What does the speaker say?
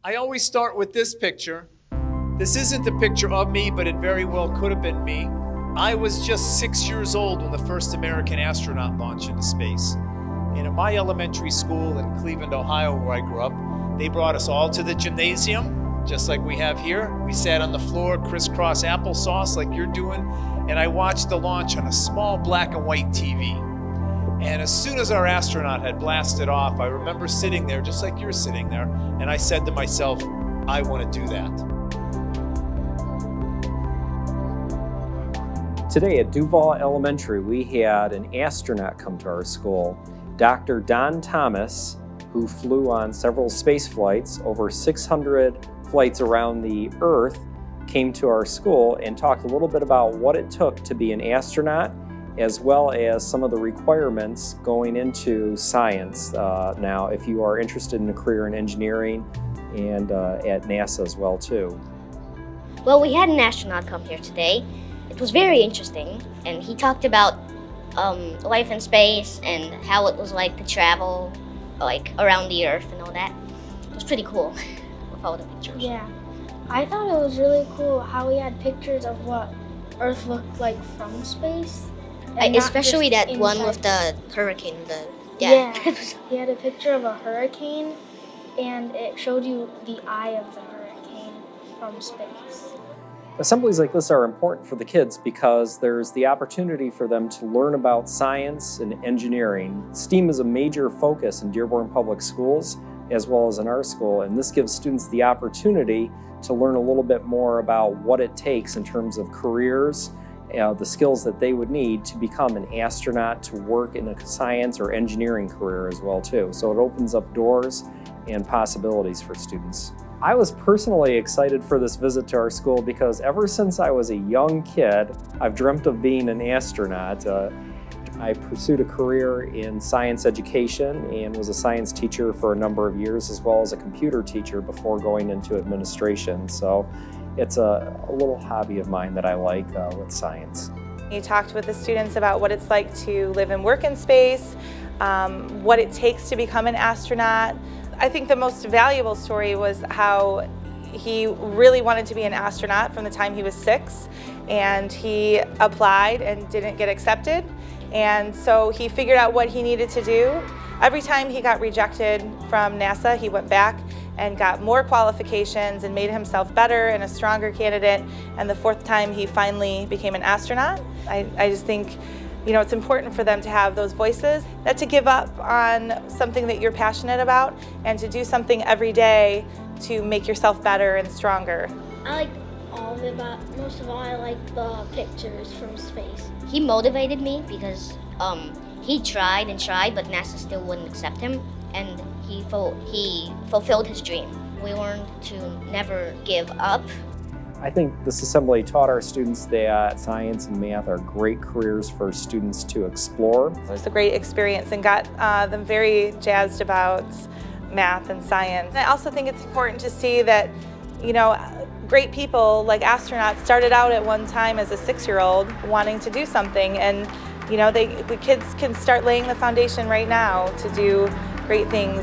I always start with this picture. This isn't a picture of me, but it very well could have been me. I was just 6 years old when the first American astronaut launched into space. And in my elementary school in Cleveland, Ohio, where I grew up, they brought us all to the gymnasium, just like we have here. We sat on the floor, crisscross applesauce like you're doing, and I watched the launch on a small black and white TV. And as soon as our astronaut had blasted off, I remember sitting there, just like you're sitting there, and I said to myself, I want to do that. Today at DuVall Elementary, we had an astronaut come to our school, Dr. Don Thomas, who flew on several space flights, over 600 flights around the Earth, came to our school and talked a little bit about what it took to be an astronaut, as well as some of the requirements going into science now, if you are interested in a career in engineering and at NASA as well too. Well, we had an astronaut come here today. It was very interesting, and he talked about life in space and how it was like to travel like around the Earth and all that. It was pretty cool with all the pictures. Yeah, I thought it was really cool how we had pictures of what Earth looked like from space. Especially that one with the hurricane. Yeah, he had a picture of a hurricane, and it showed you the eye of the hurricane from space. Assemblies like this are important for the kids because there's the opportunity for them to learn about science and engineering. STEAM is a major focus in Dearborn Public Schools as well as in our school, and this gives students the opportunity to learn a little bit more about what it takes in terms of careers, the skills that they would need to become an astronaut, to work in a science or engineering career as well too. So it opens up doors and possibilities for students. I was personally excited for this visit to our school because ever since I was a young kid, I've dreamt of being an astronaut. I pursued a career in science education and was a science teacher for a number of years, as well as a computer teacher before going into administration. So it's a little hobby of mine that I like with science. You talked with the students about what it's like to live and work in space, what it takes to become an astronaut. I think the most valuable story was how he really wanted to be an astronaut from the time he was 6, and he applied and didn't get accepted, and so he figured out what he needed to do. Every time he got rejected from NASA, he went back and got more qualifications and made himself better and a stronger candidate, and the 4th time he finally became an astronaut. I just think, you know, it's important for them to have those voices, not to give up on something that you're passionate about, and to do something every day to make yourself better and stronger. I like all of it, but most of all, I like the pictures from space. He motivated me because he tried and tried, but NASA still wouldn't accept him, and he fulfilled his dream. We learned to never give up. I think this assembly taught our students that science and math are great careers for students to explore. It was a great experience and got them very jazzed about math and science. And I also think it's important to see that, you know, great people like astronauts started out at one time as a 6-year-old wanting to do something, and you know, the kids can start laying the foundation right now to do great things.